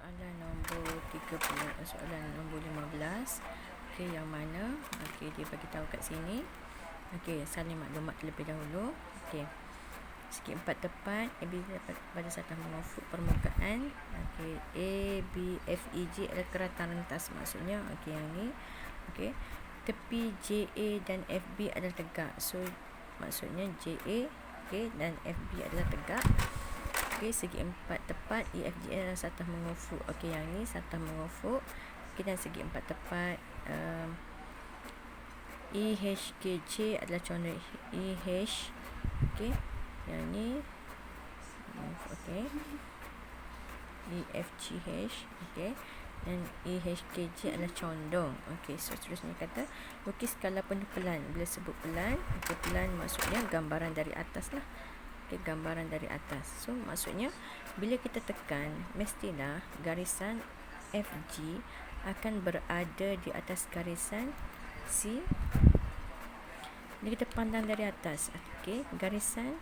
Soalan nombor 30, soalan nombor 15. Okey, yang mana? Okey, dia bagi tahu kat sini. Okey, salin maklumat terlebih dahulu. Okey. Segi empat tepat A, B dapat pada satah mengufuk permukaan. Okey, A, B, F, E, G adalah keratan rentas maksudnya. Okey, yang ni. Okey. Tepi JA dan FB adalah tegak. So maksudnya JA, okey, dan FB adalah tegak. Okey, segi empat tepat EFG adalah satah mengufuk. Okey, yang ni satah mengufuk. Okey, dan segi empat tepat EHKJ adalah contoh EH. Okey, yang ni okey, EFGH. Okey, dan EHKJ adalah condong. Okey, so seterusnya kata lukis skala penuh pelan. Bila sebut pelan, okey, pelan maksudnya gambaran dari atas lah. Okay, gambaran dari atas. So maksudnya bila kita tekan, mestilah garisan FG akan berada di atas garisan C. Bila kita pandang dari atas, okay, garisan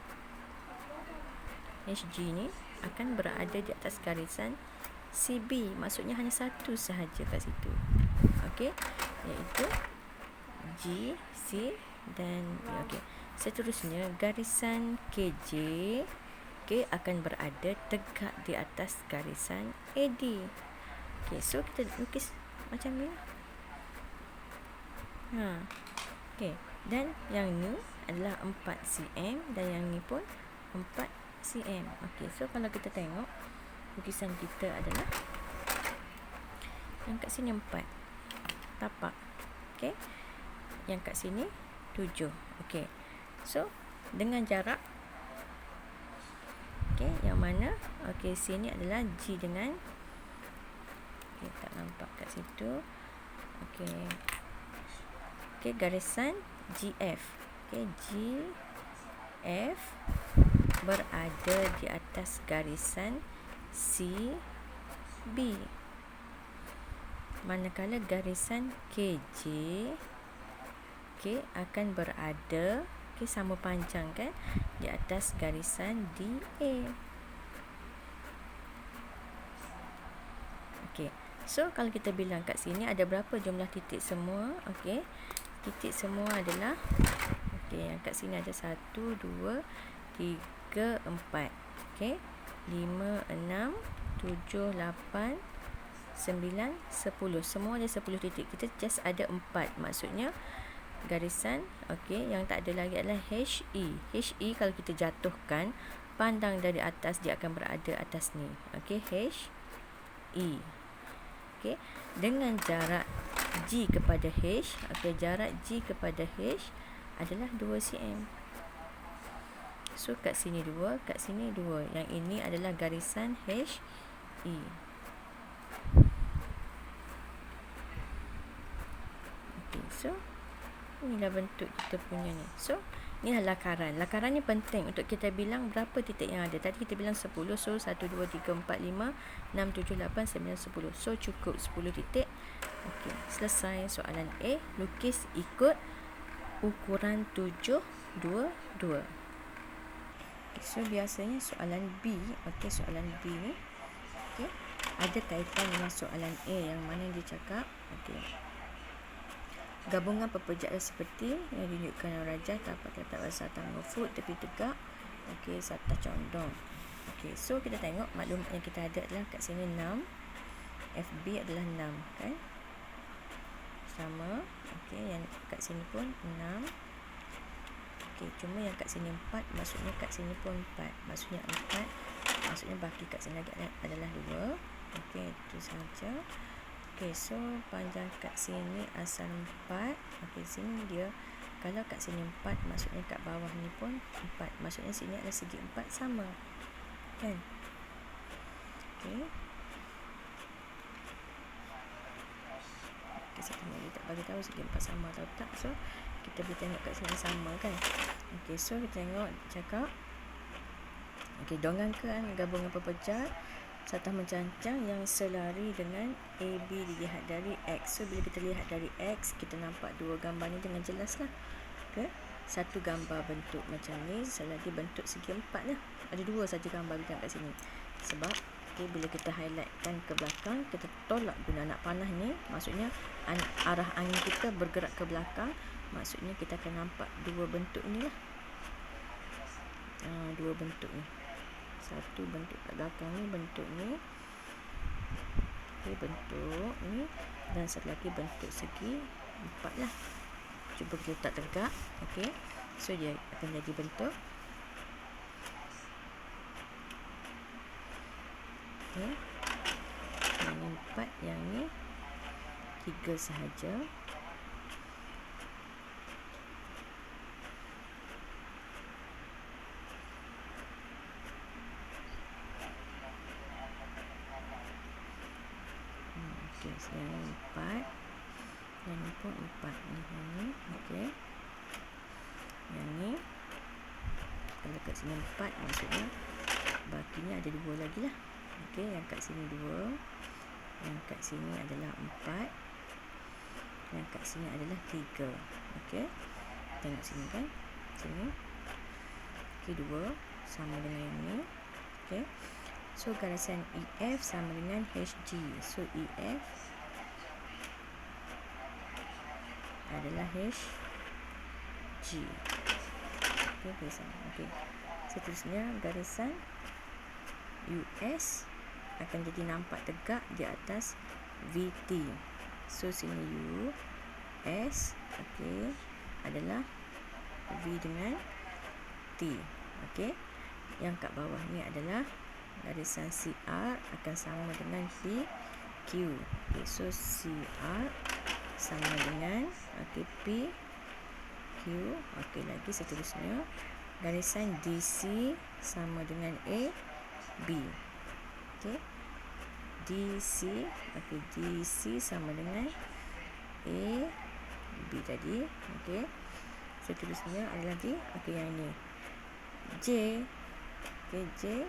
HG ni akan berada di atas garisan CB. Maksudnya hanya satu sahaja kat situ. Okay, iaitu G, C dan okay. Seterusnya garisan KJ akan berada tegak di atas garisan AD. Okay, so kita lukis macam ni. Okay, dan yang ni adalah 4 cm dan yang ni pun 4 cm. Okay, so kalau kita tengok lukisan kita adalah yang kat sini 4 tapak. Okay, yang kat sini 7. Okay, so dengan jarak, okey, yang mana? Okey, sini adalah G dengan, okey, tak nampak kat situ. Okey. Okey, garisan GF. Okey, GF berada di atas garisan CB. Manakala garisan KJ, okey, akan berada, okey, sama panjang kan, di atas garisan DA. Okey, so kalau kita bilang kat sini ada berapa jumlah titik semua? Okey, titik semua adalah, okey, yang kat sini ada 1, 2, 3, 4. Okey, 5, 6, 7, 8, 9, 10. Semua ada 10 titik. Kita just ada 4. Maksudnya garisan, okey, yang tak ada lagi adalah HE. HE kalau kita jatuhkan, pandang dari atas, dia akan berada atas ni. Okey, HE. Okey, dengan jarak G kepada H, okey, jarak G kepada H adalah 2 cm. So kat sini 2, kat sini 2. Yang ini adalah garisan HE. Okey, so inilah bentuk kita punya ni. So inilah lakaran. Lakaran ni penting untuk kita bilang berapa titik yang ada. Tadi kita bilang 10. So 1, 2, 3, 4, 5, 6, 7, 8, 9, 10. So cukup 10 titik. Okey, selesai soalan A. Lukis ikut ukuran 7, 2, 2. So biasanya soalan B, okey, soalan B ni, okey, ada kaitan dengan soalan A yang mana dia cakap, okey, gabungan pekerjaan seperti yang ditunjukkan rajah tapak letak satah mengufuk, tepi tegak, okey, satah condong. Okey, so kita tengok maklumat yang kita ada adalah kat sini 6, FB adalah 6 kan, sama. Okey, yang kat sini pun 6. Okey, cuma yang kat sini 4, maksudnya kat sini pun 4. Maksudnya 4, maksudnya baki kat sini lagi adalah 2. Okey, itu saja. Okey, so panjang kat sini asal 4. Okey, sini dia, kalau kat sini 4, maksudnya kat bawah ni pun 4. Maksudnya sini ada segi 4 sama. Kan? Okey. Okey, saya tengok dia tak bagi tahu segi 4 sama atau tak. So kita boleh tengok kat sini sama kan. Okey, so kita tengok cakap, okey, dongangkan gabungan pepecah satah mencancang yang selari dengan AB dilihat dari X. So bila kita lihat dari X, kita nampak dua gambar ni dengan jelas lah. Okay? Satu gambar bentuk macam ni, selagi bentuk segi 4 lah. Ada dua saja gambar kita kat sini. Sebab Okay, bila kita highlightkan ke belakang, kita tolak guna anak panah ni, maksudnya arah angin kita bergerak ke belakang, maksudnya kita akan nampak dua bentuk ni lah. Dua bentuk ni. Satu bentuk kat belakang ni, bentuk ni. Okay, bentuk ni. Dan satu lagi bentuk segi 4 lah. Cuba kita letak tegak. Okay, so dia akan jadi bentuk. Okay. Yang ni 4, yang ni 3 sahaja. Okay, so yang ni 4. Yang ni pun 4. Yang ni, okay. Yang ni, kalau kat sini 4, maksudnya bakinya ada 2 lagi lah. Okay, yang kat sini 2. Yang kat sini adalah 4. Yang kat sini adalah 3. Okay, tengok sini kan. Sini. Okay, 2 sama dengan yang ni. Okay, so garisan EF sama dengan HG. So EF adalah HG. Okay, garisan. Okay, seterusnya garisan US akan jadi nampak tegak di atas VT. So sini U S, okay, adalah V dengan T. Okay, yang kat bawah ni adalah garisan CR akan sama dengan PQ. Okay, so CR sama dengan, okay, PQ. Okay, lagi seterusnya garisan DC sama dengan AB. Okay, DC, okay, DC sama dengan AB tadi. Okay, seterusnya ada lagi, okay, yang ni J. Okay, J.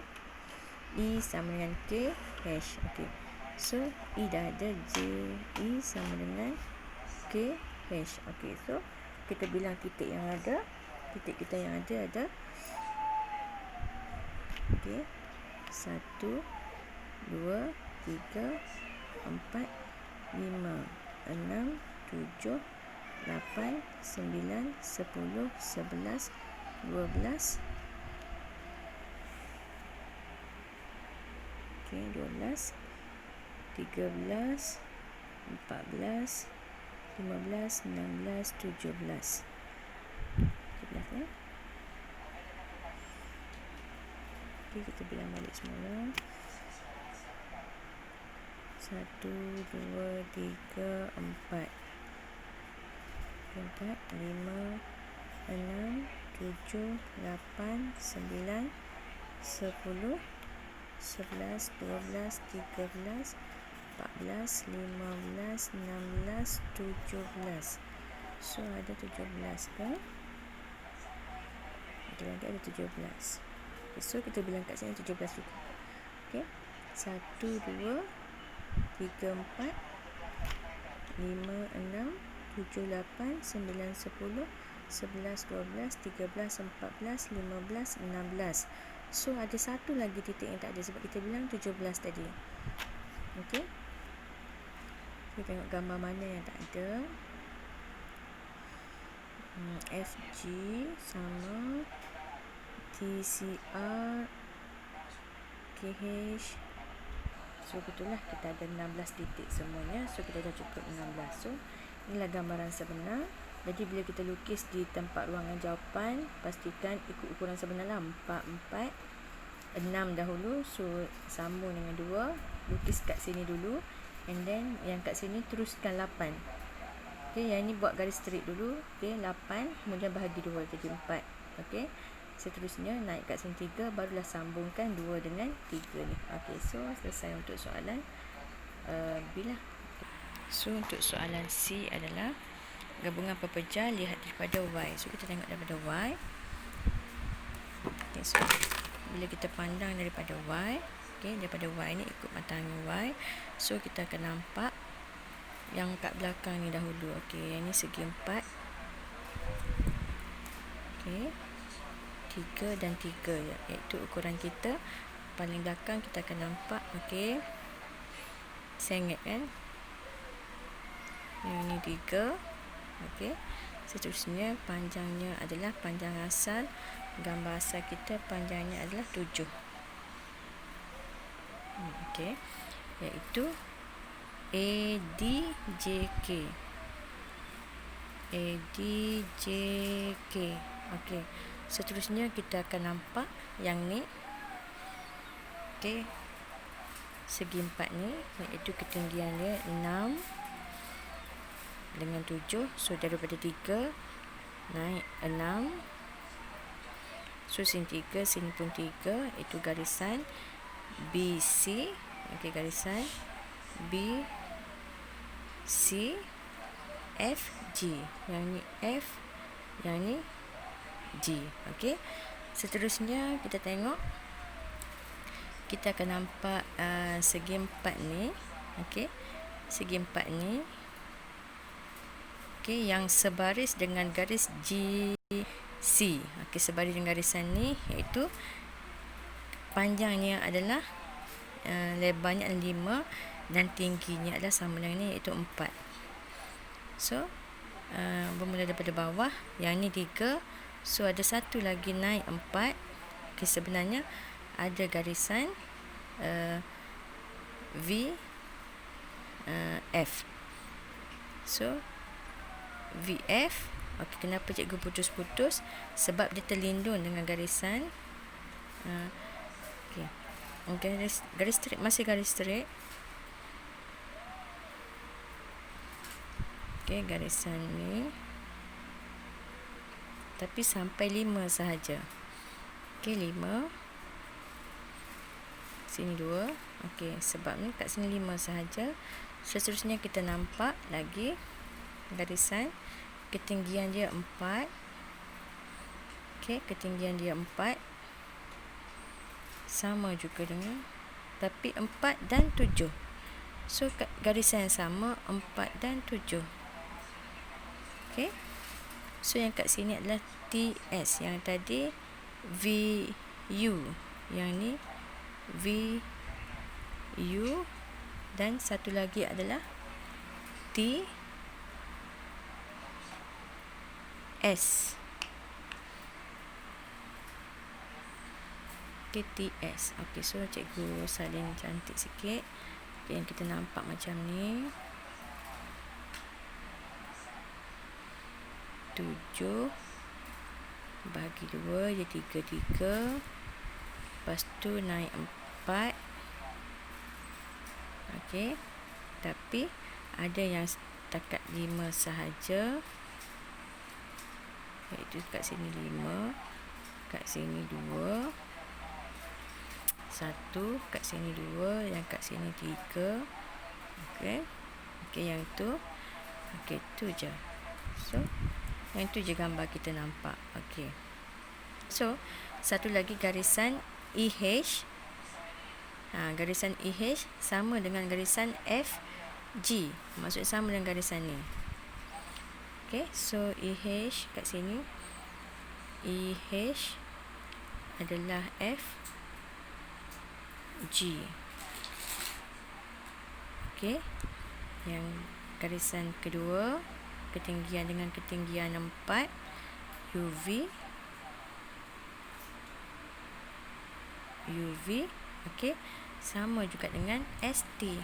E sama dengan K H. Okay, so E dah ada, J E sama dengan K H. Okay, so kita bilang titik yang ada. Titik kita yang ada okay, 1, 2, 3, 4, 5, 6, 7, 8, 9, 10, 11, 12. Okay, 12, 13, 14, 15, 16, 17. 17 ya. Okay, kita bilang balik semula. 1, 2, 3, 4. 4, 5, 6, 7, 8, 9, 10, 11, 12, 13, 14, 15, 16, 17. So ada 17 kan? Ada lagi ada 17. Okay, so kita bilang kat sini 17 juga. Okay, 1, 2, 3, 4, 5, 6, 7, 8, 9, 10, 11, 12, 13, 14, 15, 16. So ada satu lagi titik yang tak ada sebab kita bilang 17 tadi. Okay, kita tengok gambar mana yang tak ada. FG sama TCR KH. So betullah kita ada 16 titik semuanya. So kita dah cukup 16. So inilah gambaran sebenar. Jadi bila kita lukis di tempat ruangan jawapan, pastikan ikut ukuran sebenar lah. 4, 4, 6 dahulu. So sambung dengan 2. Lukis kat sini dulu. And then yang kat sini teruskan 8. Okay, yang ni buat garis straight dulu. Okay, 8. Kemudian bahagi 2 jadi 4. Okay, seterusnya naik kat sini 3. Barulah sambungkan 2 dengan 3 ni. Okay, so selesai untuk soalan B lah. So untuk soalan C adalah gabungan pepejal lihat daripada Y. So kita tengok daripada Y. Okay, so bila kita pandang daripada Y, okay, daripada Y ni ikut mata angin Y. So kita akan nampak yang kat belakang ni dahulu. Okay, yang ni segi 4. Okay, 3 dan 3 iaitu ukuran kita paling belakang kita akan nampak. Okey, sengit kan. Yang ini 3. Okey, seterusnya panjangnya adalah panjang asal. Gambar asal kita panjangnya adalah 7. Okey, iaitu ADJK. ADJK. Okey, seterusnya kita akan nampak yang ni. Okey, segi 4 ni, iaitu ketinggian dia 6 dengan 7. So daripada 3 naik 6. So sini 3, sini pun 3. Itu garisan BC. Okey, garisan BC FG. Yang ni F, yang ni G. Okey, seterusnya kita tengok, kita akan nampak segi 4 ni. Okey, segi 4 ni, okey, yang sebaris dengan garis GC. Okey, sebaris dengan garisan ni, iaitu panjangnya adalah lebarnya 5 dan tingginya adalah sama dengan ni, iaitu 4. So bermula daripada bawah, yang ni 3. So ada satu lagi naik 4. Okey, sebenarnya ada garisan VF. So VF. Okey, kenapa cikgu putus-putus? Sebab dia terlindung dengan garisan okey, garis straight, masih garis straight. Okey, garisan ni tapi sampai 5 sahaja. Okey, 5. Sini 2. Okey, sebab ni kat sini 5 sahaja. Seterusnya kita nampak lagi garisan, ketinggian dia 4. Okey, ketinggian dia 4. Sama juga dengan, tapi 4 dan 7. So garisan yang sama, 4 dan 7. Okey, so yang kat sini adalah TS. Yang tadi VU. Yang ni VU. Dan satu lagi adalah TS. Okey, TS. Okey, so cikgu salin cantik sikit. Okay, yang kita nampak macam ni. 7 bagi 2 dia 3. Lepas tu naik 4. Okey, tapi ada yang setakat 5 sahaja, iaitu kat sini 5, kat sini 2, 1, kat sini 2, yang kat sini 3. Okey, okey, yang tu. Okey, tu je. So yang tu je gambar kita nampak. Okey, so satu lagi garisan EH. Garisan EH sama dengan garisan FG. Maksudnya sama dengan garisan ni. Okey, so EH kat sini, EH adalah FG. Okey, yang garisan kedua, ketinggian dengan ketinggian 4, UV. Okey, sama juga dengan ST.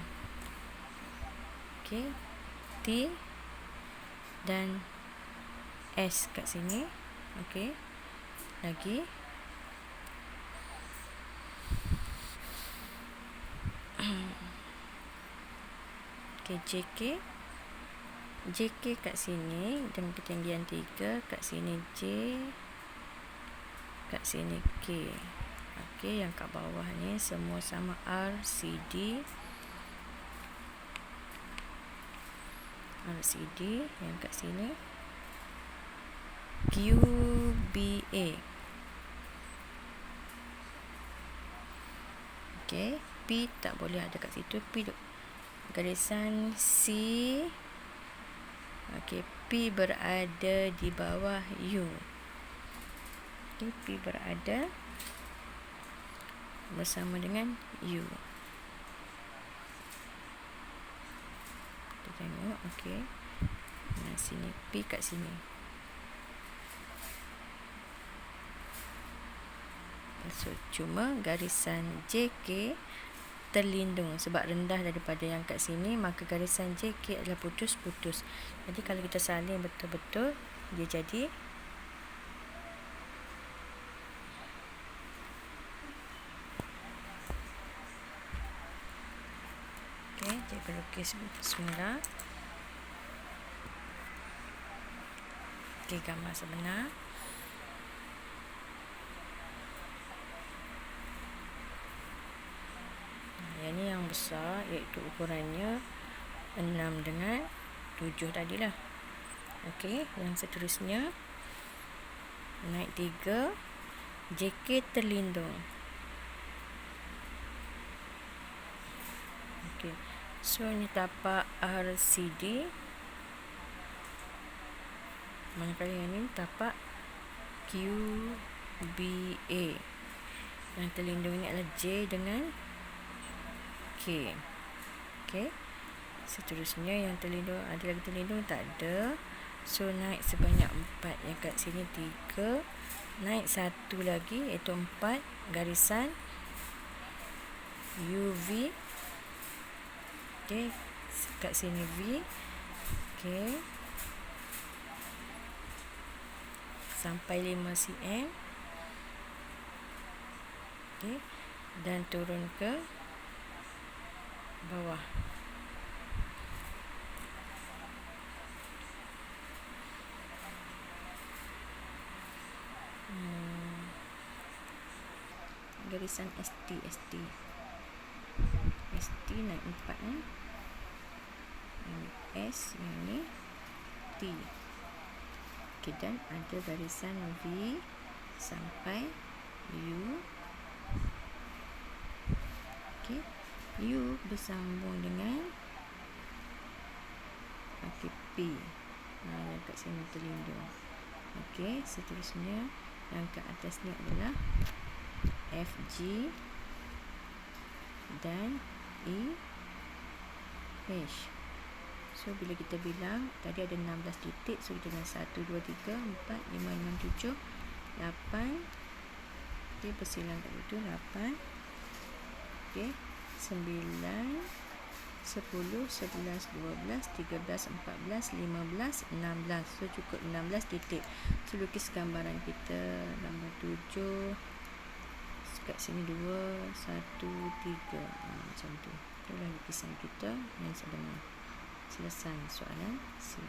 Okey, T dan S kat sini. Okey, lagi okey, JK kat sini dengan ketinggian 3, kat sini J, kat sini K. Okey, yang kat bawah ni semua sama RCD. Yang kat sini QBA. Okey, P tak boleh ada kat situ. P garisan C. Okey, P berada di bawah U. Okey, P berada bersama dengan U. Kita tengok, okey. Nah, sini P kat sini. So, cuma garisan JK terlindung sebab rendah daripada yang kat sini, maka garisan JK adalah putus-putus. Jadi kalau kita salin betul-betul, dia jadi okey, cikgu lukis semula. Okey, gambar sebenar. Yang ni yang besar, iaitu ukurannya 6 dengan 7 tadilah. Okey, yang seterusnya naik 3, JK terlindung. Okey, so ni tapak RCD, manakala yang ni tapak QBA. Yang terlindung ini adalah J dengan K. Okey, seterusnya yang terlindung, ada lagi terlindung? Tak ada. So naik sebanyak 4. Yang kat sini 3, naik 1 lagi, iaitu 4, garisan UV. Okey, kat sini V. Okey, sampai 5 cm. Okey, dan turun ke bawah. Garisan ST naik 4 ni. Yang S, yang ni T. Okey, dan ada garisan V sampai U. Okey, U bersambung dengan P. Yang kat sini terlindung. Okey, seterusnya yang kat atas ni adalah FG dan H. So bila kita bilang tadi ada 16 titik, so kita dengan 1, 2, 3, 4, 5, 6, 7, 8. Okey, persilang kat situ 8. Okey, 9, 10, 11, 12, 13, 14, 15, 16. So cukup 16 titik. So lukis gambaran kita, gambar 7. Kat sini 2, 1, 3. Macam tu. Itulah lukisan kita yang sebenar. Selesai soalan C.